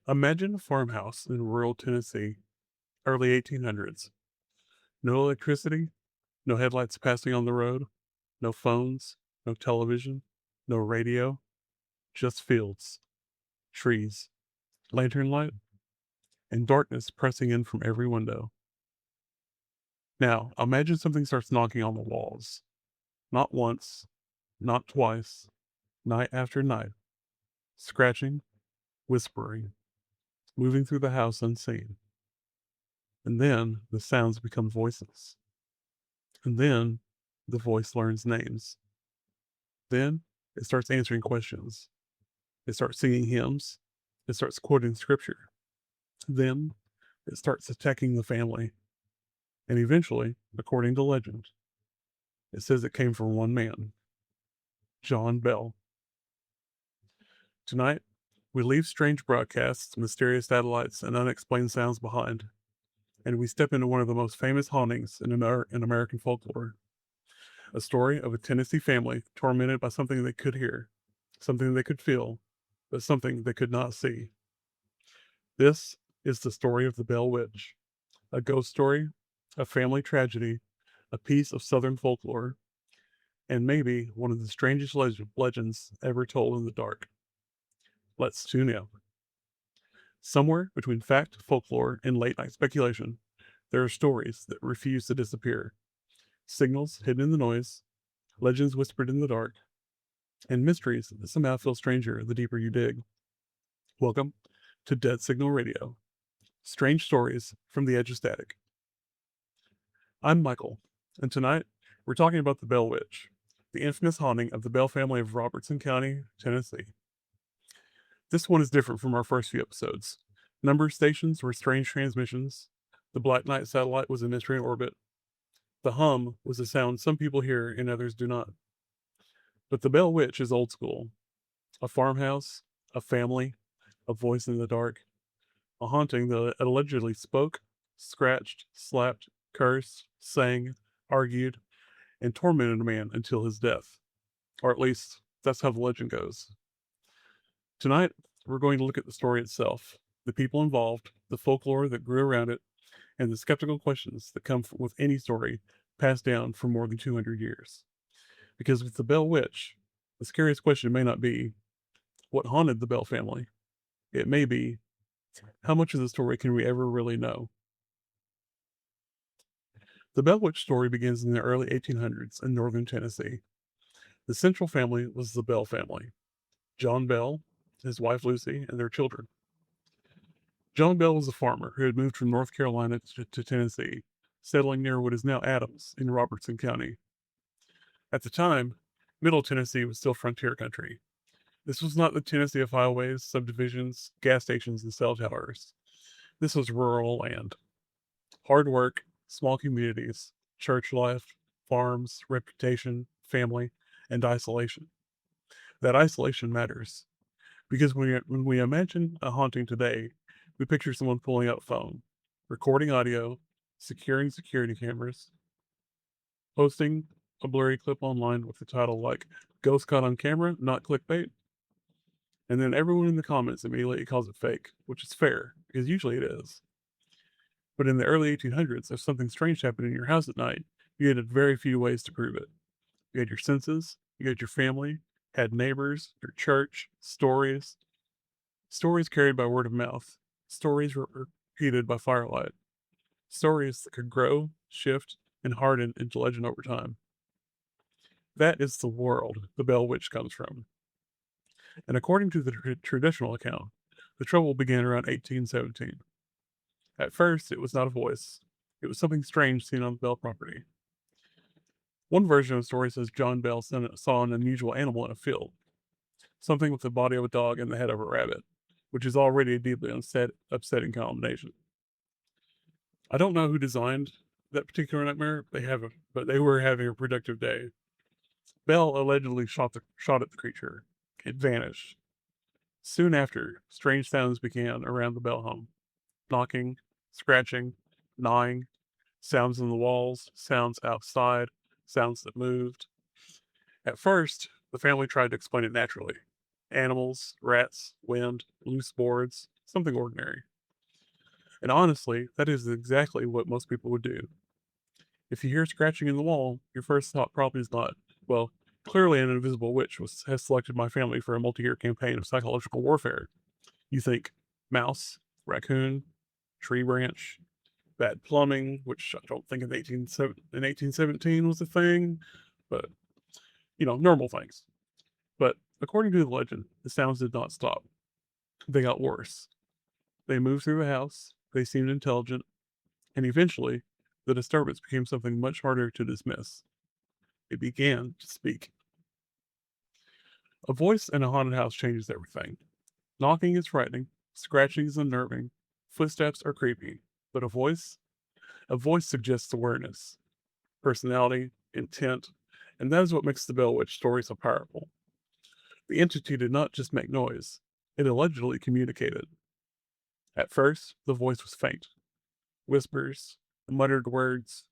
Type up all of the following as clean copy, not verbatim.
Imagine a farmhouse in rural Tennessee, early 1800s. No electricity, no headlights passing on the road, no phones, no television, no radio, just fields, trees, lantern light, and darkness pressing in from every window. Now, imagine something starts knocking on the walls. Not once, not twice, night after night, scratching, whispering, moving through the house unseen. And then the sounds become voices. And then the voice learns names. Then it starts answering questions. It starts singing hymns. It starts quoting scripture. Then it starts attacking the family. And eventually, according to legend, it says it came from one man, John Bell. Tonight, we leave strange broadcasts, mysterious satellites, and unexplained sounds behind, and we step into one of the most famous hauntings in American folklore. A story of a Tennessee family tormented by something they could hear, something they could feel, but something they could not see. This is the story of the Bell Witch, a ghost story, a family tragedy, a piece of Southern folklore, and maybe one of the strangest legends ever told in the dark. Let's tune in. Somewhere between fact, folklore, and late night speculation, there are stories that refuse to disappear, signals hidden in the noise, legends whispered in the dark, and mysteries that somehow feel stranger the deeper you dig. Welcome to Dead Signal Radio, strange stories from the edge of static. I'm Michael, and tonight we're talking about the Bell Witch, the infamous haunting of the Bell family of Robertson County, Tennessee. This one is different from our first few episodes. Number stations were strange transmissions. The Black Knight satellite was a mystery in orbit. The hum was a sound some people hear and others do not. But the Bell Witch is old school. A farmhouse, a family, a voice in the dark, a haunting that allegedly spoke, scratched, slapped, cursed, sang, argued, and tormented a man until his death. Or at least, that's how the legend goes. Tonight, we're going to look at the story itself, the people involved, the folklore that grew around it, and the skeptical questions that come with any story passed down for more than 200 years. Because with the Bell Witch, the scariest question may not be, what haunted the Bell family? It may be, how much of the story can we ever really know? The Bell Witch story begins in the early 1800s in northern Tennessee. The central family was the Bell family. John Bell, his wife Lucy, and their children. John Bell was a farmer who had moved from North Carolina to Tennessee, settling near what is now Adams in Robertson County. At the time, Middle Tennessee was still frontier country. This was not the Tennessee of highways, subdivisions, gas stations, and cell towers. This was rural land. Hard work, small communities, church life, farms, reputation, family, and isolation. That isolation matters. Because when we imagine a haunting today, we picture someone pulling out a phone, recording audio, securing security cameras, posting a blurry clip online with the title like Ghost Caught on Camera, Not Clickbait. And then everyone in the comments immediately calls it fake, which is fair, because usually it is. But in the early 1800s, if something strange happened in your house at night, you had very few ways to prove it. You had your senses, you had your family, had neighbors, your church, stories, stories carried by word of mouth, stories repeated by firelight, stories that could grow, shift, and harden into legend over time. That is the world the Bell Witch comes from. And according to the traditional account, the trouble began around 1817. At first, it was not a voice. It was something strange seen on the Bell property. One version of the story says John Bell saw an unusual animal in a field, something with the body of a dog and the head of a rabbit, which is already a deeply upsetting combination. I don't know who designed that particular nightmare. But they were having a productive day. Bell allegedly shot at the creature. It vanished. Soon after, strange sounds began around the Bell home: knocking, scratching, gnawing, sounds in the walls, sounds outside, sounds that moved. At first, the family tried to explain it naturally. animals, rats, wind, loose boards, something ordinary. And honestly, that is exactly what most people would do. If you hear scratching in the wall, your first thought probably is not, well, clearly an invisible witch has selected my family for a multi-year campaign of psychological warfare. You think mouse, raccoon, tree branch, bad plumbing, which I don't think in 1817 was a thing, but, normal things. But according to the legend, the sounds did not stop. They got worse. They moved through the house, they seemed intelligent, and eventually, the disturbance became something much harder to dismiss. It began to speak. A voice in a haunted house changes everything. Knocking is frightening, scratching is unnerving, footsteps are creepy, but a voice suggests awareness, personality, intent, and that is what makes the Bell Witch story so powerful. The entity did not just make noise, it allegedly communicated. At first, the voice was faint, whispers, muttered words,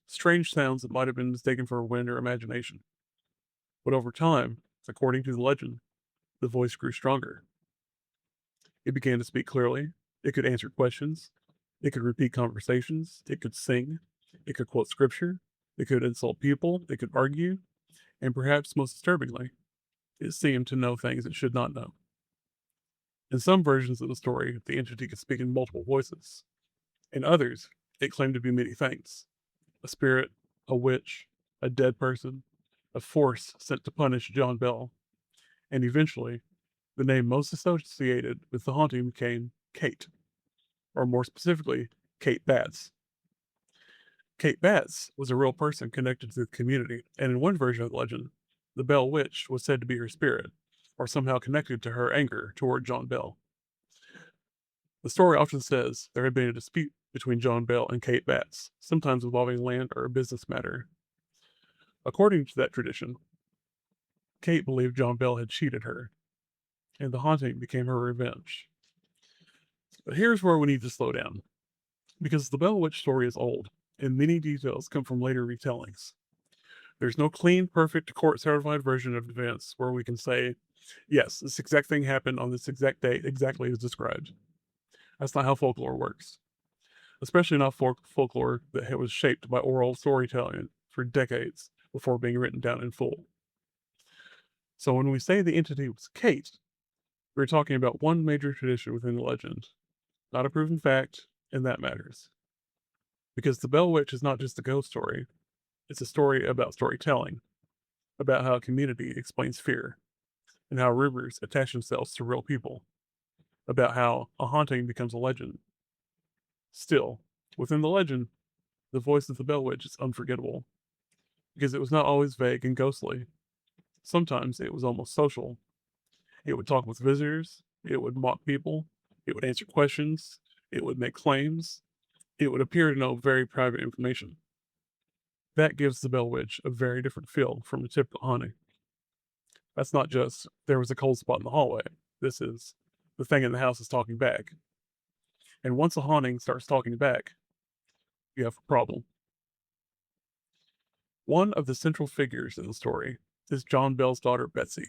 strange sounds that might have been mistaken for wind or imagination. But over time, according to the legend, the voice grew stronger. It began to speak clearly, it could answer questions, it could repeat conversations, it could sing, it could quote scripture, it could insult people, it could argue, and perhaps most disturbingly, it seemed to know things it should not know. In some versions of the story, the entity could speak in multiple voices. In others, it claimed to be many things: a spirit, a witch, a dead person, a force sent to punish John Bell, and eventually, the name most associated with the haunting became Kate, or more specifically, Kate Batts. Kate Batts was a real person connected to the community, and in one version of the legend, the Bell Witch was said to be her spirit, or somehow connected to her anger toward John Bell. The story often says there had been a dispute between John Bell and Kate Batts, sometimes involving land or a business matter. According to that tradition, Kate believed John Bell had cheated her, and the haunting became her revenge. But here's where we need to slow down, because the Bell Witch story is old, and many details come from later retellings. There's no clean, perfect, court certified version of events where we can say, yes, this exact thing happened on this exact date, exactly as described. That's not how folklore works, especially not folklore that was shaped by oral storytelling for decades before being written down in full. So when we say the entity was Kate, we're talking about one major tradition within the legend, not a proven fact, and that matters. Because the Bell Witch is not just a ghost story, it's a story about storytelling, about how a community explains fear, and how rumors attach themselves to real people, about how a haunting becomes a legend. Still, within the legend, the voice of the Bell Witch is unforgettable, because it was not always vague and ghostly. Sometimes it was almost social. It would talk with visitors, it would mock people, it would answer questions, it would make claims, it would appear to know very private information. That gives the Bell Witch a very different feel from a typical haunting. That's not just, there was a cold spot in the hallway. This is, the thing in the house is talking back. And once a haunting starts talking back, you have a problem. One of the central figures in the story is John Bell's daughter, Betsy.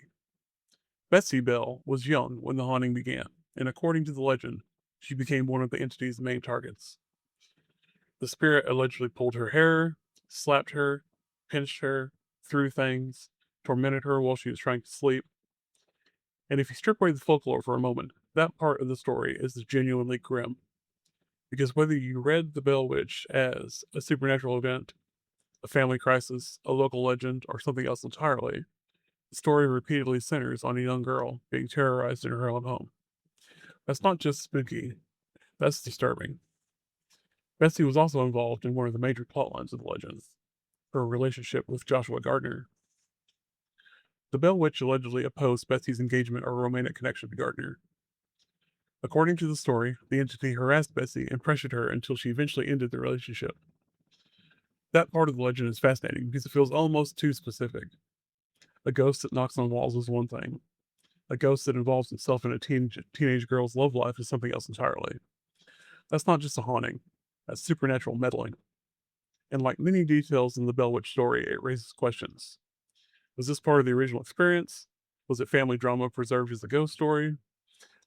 Betsy Bell was young when the haunting began, and according to the legend, she became one of the entity's main targets. The spirit allegedly pulled her hair, slapped her, pinched her, threw things, tormented her while she was trying to sleep. And if you strip away the folklore for a moment, that part of the story is genuinely grim. Because whether you read The Bell Witch as a supernatural event, a family crisis, a local legend, or something else entirely, the story repeatedly centers on a young girl being terrorized in her own home. That's not just spooky, that's disturbing. Betsy was also involved in one of the major plotlines of the legend, her relationship with Joshua Gardner. The Bell Witch allegedly opposed Betsy's engagement or romantic connection to Gardner. According to the story, the entity harassed Betsy and pressured her until she eventually ended the relationship. That part of the legend is fascinating because it feels almost too specific. A ghost that knocks on walls is one thing. A ghost that involves itself in a teenage girl's love life is something else entirely. That's not just a haunting, that's supernatural meddling. And like many details in the Bell Witch story, it raises questions. Was this part of the original experience? Was it family drama preserved as a ghost story?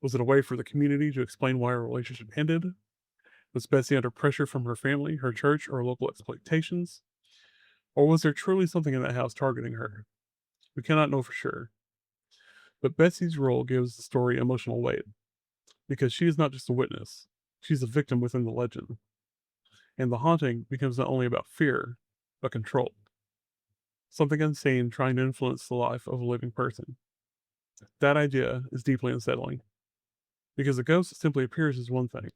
Was it a way for the community to explain why her relationship ended? Was Bessie under pressure from her family, her church, or local exploitations? Or was there truly something in that house targeting her? We cannot know for sure. But Bessie's role gives the story emotional weight, because she is not just a witness, she's a victim within the legend. And the haunting becomes not only about fear, but control. Something unseen trying to influence the life of a living person. That idea is deeply unsettling, because a ghost that simply appears is one thing,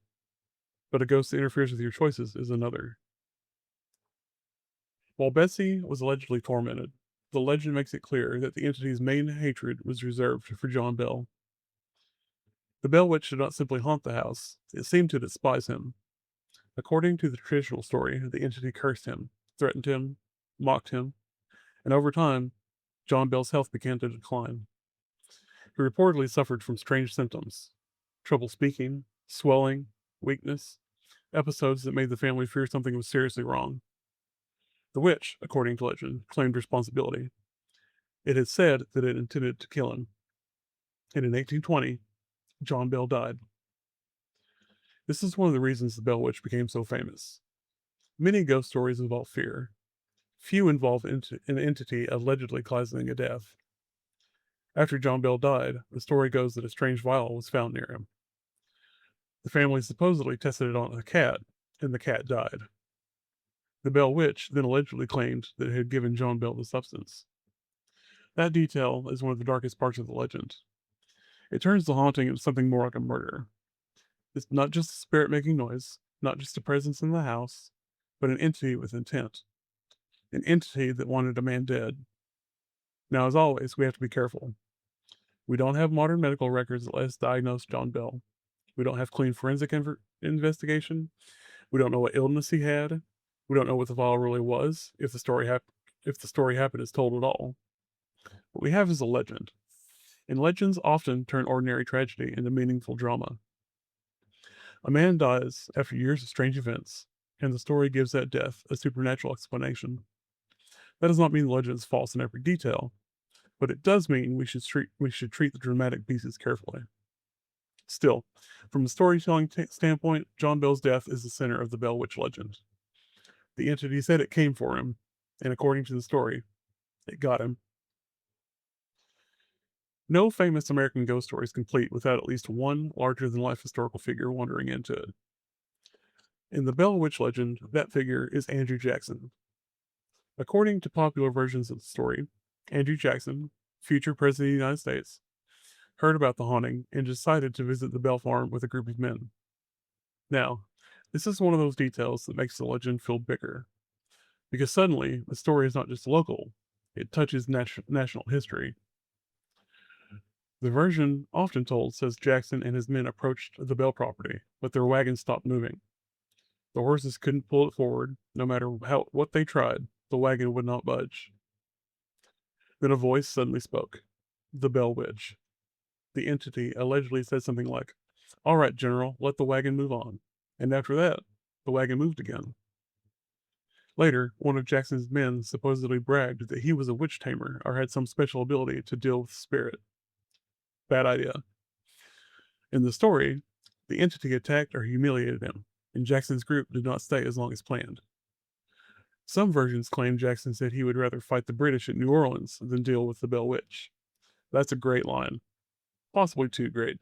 but a ghost that interferes with your choices is another. While Bessie was allegedly tormented, the legend makes it clear that the entity's main hatred was reserved for John Bell. The Bell Witch did not simply haunt the house, it seemed to despise him. According to the traditional story, the entity cursed him, threatened him, mocked him, and over time, John Bell's health began to decline. He reportedly suffered from strange symptoms: trouble speaking, swelling, weakness, episodes that made the family fear something was seriously wrong. The witch, according to legend, claimed responsibility. It is said that it intended to kill him. And in 1820, John Bell died. This is one of the reasons the Bell Witch became so famous. Many ghost stories involve fear. Few involve an entity allegedly causing a death. After John Bell died, the story goes that a strange vial was found near him. The family supposedly tested it on a cat, and the cat died. The Bell Witch then allegedly claimed that it had given John Bell the substance. That detail is one of the darkest parts of the legend. It turns the haunting into something more like a murder. It's not just a spirit making noise, not just a presence in the house, but an entity with intent. An entity that wanted a man dead. Now, as always, we have to be careful. We don't have modern medical records that let us diagnose John Bell. We don't have clean forensic investigation. We don't know what illness he had. We don't know what the vial really was, if the story happened as told at all. What we have is a legend, and legends often turn ordinary tragedy into meaningful drama. A man dies after years of strange events, and the story gives that death a supernatural explanation. That does not mean the legend is false in every detail, but it does mean we should treat the dramatic pieces carefully. Still, from a storytelling standpoint, John Bell's death is the center of the Bell Witch legend. The entity said it came for him, and according to the story, it got him. No famous American ghost story is complete without at least one larger-than-life historical figure wandering into it. In the Bell Witch legend, that figure is Andrew Jackson. According to popular versions of the story, Andrew Jackson, future President of the United States, heard about the haunting and decided to visit the Bell Farm with a group of men. Now, this is one of those details that makes the legend feel bigger, because suddenly the story is not just local, it touches national history. The version often told says Jackson and his men approached the Bell property, but their wagon stopped moving. The horses couldn't pull it forward, no matter what they tried, the wagon would not budge. Then a voice suddenly spoke. The Bell Witch. The entity allegedly said something like, "All right, General, let the wagon move on." And after that, the wagon moved again. Later, one of Jackson's men supposedly bragged that he was a witch tamer or had some special ability to deal with spirit. Bad idea. In the story, the entity attacked or humiliated him, and Jackson's group did not stay as long as planned. Some versions claim Jackson said he would rather fight the British at New Orleans than deal with the Bell Witch. That's a great line. Possibly too great.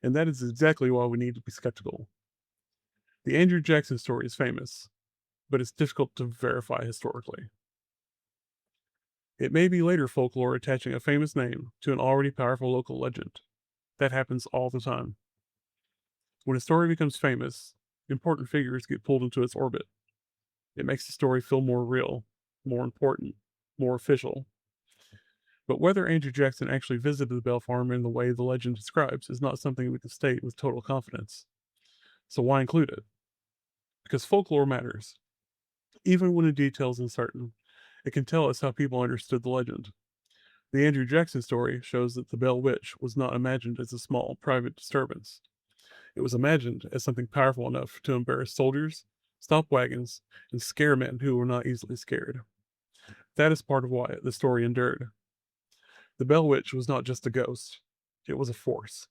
And that is exactly why we need to be skeptical. The Andrew Jackson story is famous, but it's difficult to verify historically. It may be later folklore attaching a famous name to an already powerful local legend. That happens all the time. When a story becomes famous, important figures get pulled into its orbit. It makes the story feel more real, more important, more official. But whether Andrew Jackson actually visited the Bell Farm in the way the legend describes is not something we can state with total confidence. So why include it? Because folklore matters. Even when the detail is uncertain, it can tell us how people understood the legend. The Andrew Jackson story shows that the Bell Witch was not imagined as a small, private disturbance. It was imagined as something powerful enough to embarrass soldiers, stop wagons, and scare men who were not easily scared. That is part of why the story endured. The Bell Witch was not just a ghost, it was a force.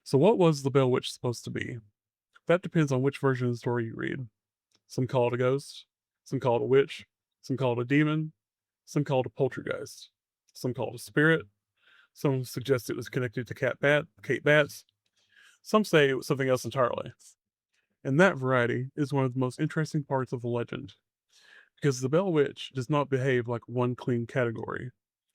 So, what was the Bell Witch supposed to be? That depends on which version of the story you read. Some call it a ghost, some call it a witch, some call it a demon, some call it a poltergeist, some call it a spirit, some suggest it was connected to Kate Bats, some say it was something else entirely. And that variety is one of the most interesting parts of the legend, because the Bell Witch does not behave like one clean category.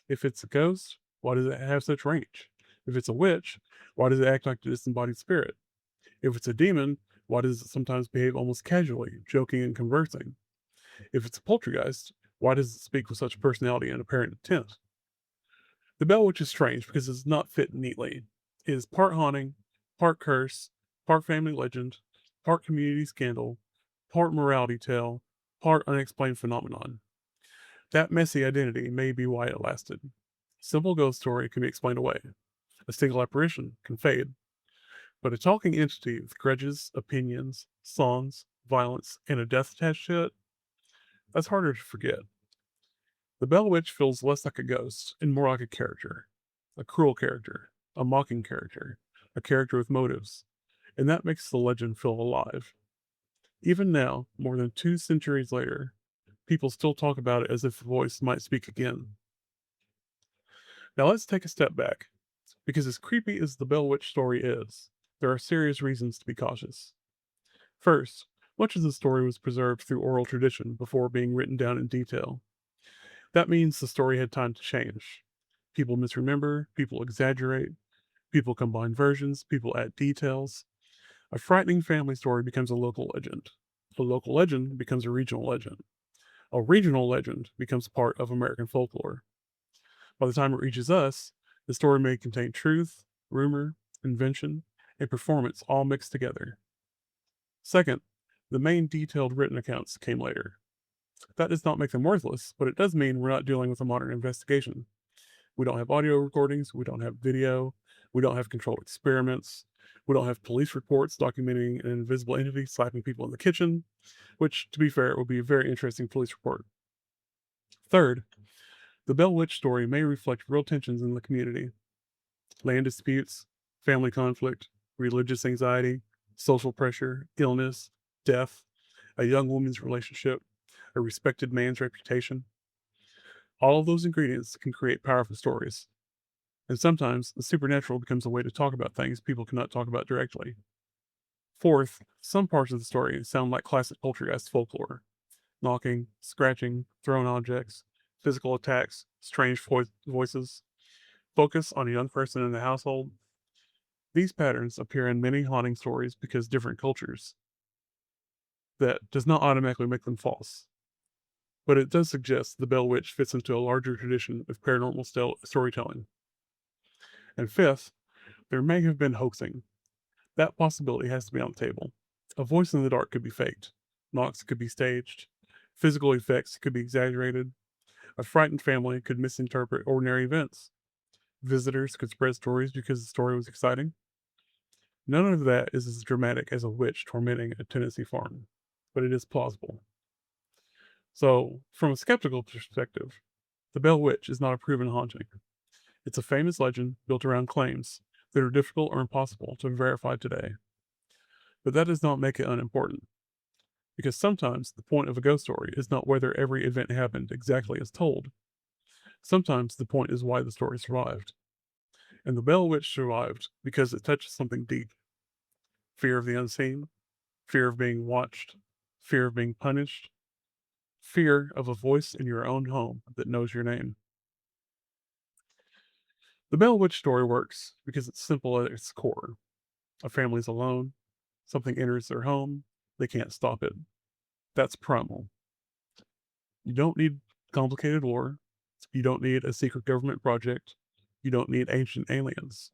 If it's a ghost, why does it have such range? If it's a witch, why does it act like a disembodied spirit? If it's a demon, why does it sometimes behave almost casually, joking and conversing? If it's a poltergeist, why does it speak with such personality and apparent intent? The Bell Witch is strange because it does not fit neatly. It is part haunting, part curse, part family legend, part community scandal, part morality tale, part unexplained phenomenon. That messy identity may be why it lasted. A simple ghost story can be explained away. A single apparition can fade. But a talking entity with grudges, opinions, songs, violence, and a death attached to it, that's harder to forget. The Bell Witch feels less like a ghost and more like a character. A cruel character, a mocking character, a character with motives. And that makes the legend feel alive. Even now, more than 2 centuries later, people still talk about it as if the voice might speak again. Now let's take a step back, because as creepy as the Bell Witch story is, there are serious reasons to be cautious. First, much of the story was preserved through oral tradition before being written down in detail. That means the story had time to change. People misremember, people exaggerate, people combine versions, people add details. A frightening family story becomes a local legend. A local legend becomes a regional legend. A regional legend becomes part of American folklore. By the time it reaches us, the story may contain truth, rumor, invention, and performance all mixed together. Second, the main detailed written accounts came later. That does not make them worthless, but it does mean we're not dealing with a modern investigation. We don't have audio recordings, we don't have video, we don't have controlled experiments, we don't have police reports documenting an invisible entity slapping people in the kitchen, which, to be fair, would be a very interesting police report. Third, the Bell Witch story may reflect real tensions in the community: land disputes, family conflict, religious anxiety, social pressure, illness, death, a young woman's relationship, a respected man's reputation. All of those ingredients can create powerful stories. And sometimes the supernatural becomes a way to talk about things people cannot talk about directly. Fourth, some parts of the story sound like classic poltergeist folklore: knocking, scratching, thrown objects, physical attacks, strange voices, focus on a young person in the household. These patterns appear in many haunting stories because different cultures. That does not automatically make them false, but it does suggest the Bell Witch fits into a larger tradition of paranormal storytelling. And fifth, there may have been hoaxing. That possibility has to be on the table. A voice in the dark could be faked, knocks could be staged, physical effects could be exaggerated, a frightened family could misinterpret ordinary events, visitors could spread stories because the story was exciting. None of that is as dramatic as a witch tormenting a Tennessee farm, but it is plausible. So, from a skeptical perspective, the Bell Witch is not a proven haunting. It's a famous legend built around claims that are difficult or impossible to verify today. But that does not make it unimportant, because sometimes the point of a ghost story is not whether every event happened exactly as told. Sometimes the point is why the story survived. And the Bell Witch survived because it touches something deep: fear of the unseen, fear of being watched, fear of being punished, fear of a voice in your own home that knows your name. The Bell Witch story works because it's simple at its core. A family's alone, something enters their home, they can't stop it. That's primal. You don't need complicated lore, you don't need a secret government project, you don't need ancient aliens.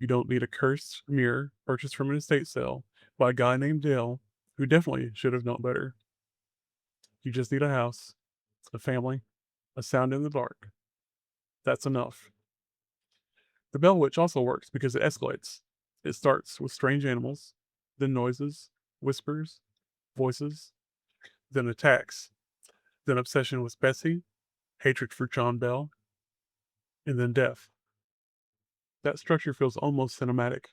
You don't need a cursed mirror purchased from an estate sale by a guy named Dale who definitely should have known better. You just need a house, a family, a sound in the dark. That's enough. The Bell Witch also works because it escalates. It starts with strange animals, then noises, whispers, voices, then attacks, then obsession with Bessie, hatred for John Bell. and then death. That structure feels almost cinematic,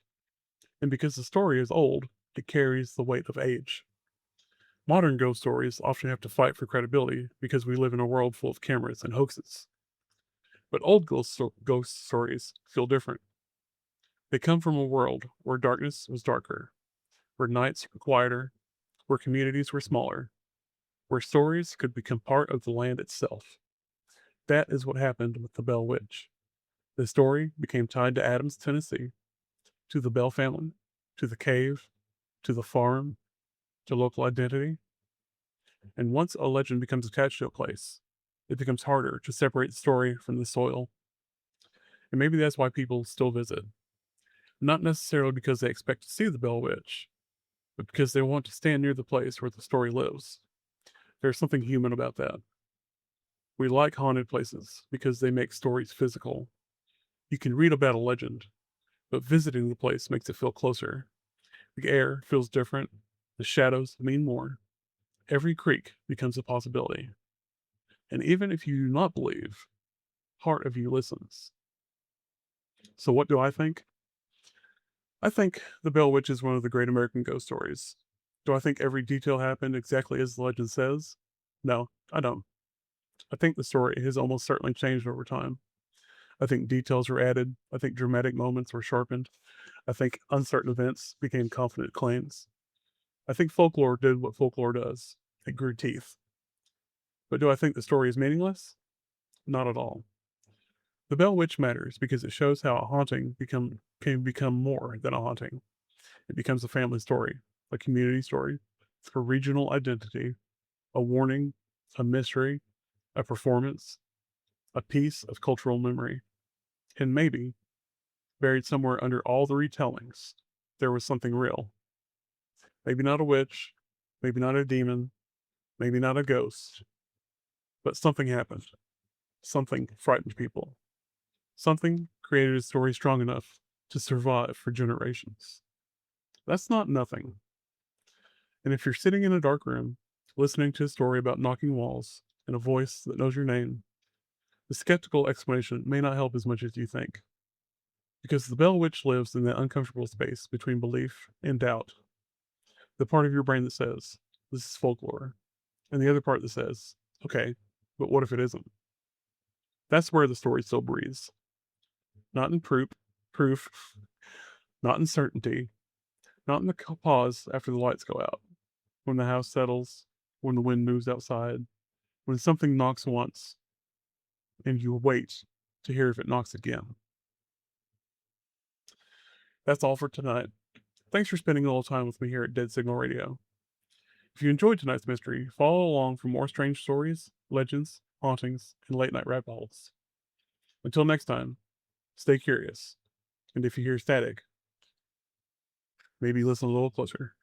and because the story is old, it carries the weight of age. Modern ghost stories often have to fight for credibility because we live in a world full of cameras and hoaxes. But old ghost stories feel different. They come from a world where darkness was darker, where nights were quieter, where communities were smaller, where stories could become part of the land itself. That is what happened with the Bell Witch. The story became tied to Adams, Tennessee, to the Bell family, to the cave, to the farm, to local identity. And once a legend becomes attached to a place, it becomes harder to separate the story from the soil. And maybe that's why people still visit. Not necessarily because they expect to see the Bell Witch, but because they want to stand near the place where the story lives. There's something human about that. We like haunted places because they make stories physical. You can read about a legend, but visiting the place makes it feel closer. The air feels different, the shadows mean more. Every creak becomes a possibility. And even if you do not believe, part of you listens. So, what do I think? I think The Bell Witch is one of the great American ghost stories. Do I think every detail happened exactly as the legend says? No, I don't. I think the story has almost certainly changed over time. I think details were added. I think dramatic moments were sharpened. I think uncertain events became confident claims. I think folklore did what folklore does. It grew teeth. But do I think the story is meaningless? Not at all. The Bell Witch matters because it shows how a haunting can become more than a haunting. It becomes a family story, a community story, a regional identity, a warning, a mystery, a performance, a piece of cultural memory. And maybe, buried somewhere under all the retellings, there was something real. Maybe not a witch, maybe not a demon, maybe not a ghost, but something happened. Something frightened people. Something created a story strong enough to survive for generations. That's not nothing. And if you're sitting in a dark room, listening to a story about knocking walls and a voice that knows your name, the skeptical explanation may not help as much as you think. Because the Bell Witch lives in that uncomfortable space between belief and doubt. The part of your brain that says, this is folklore, and the other part that says, okay, but what if it isn't? That's where the story still breathes. Not in proof, not in certainty, not in the pause after the lights go out, when the house settles, when the wind moves outside, when something knocks once, and you wait to hear if it knocks again. That's all for tonight. Thanks for spending a little time with me here at Dead Signal Radio. If you enjoyed tonight's mystery, follow along for more strange stories, legends, hauntings, and late night rabbit holes. Until next time, stay curious, and if you hear static, maybe listen a little closer.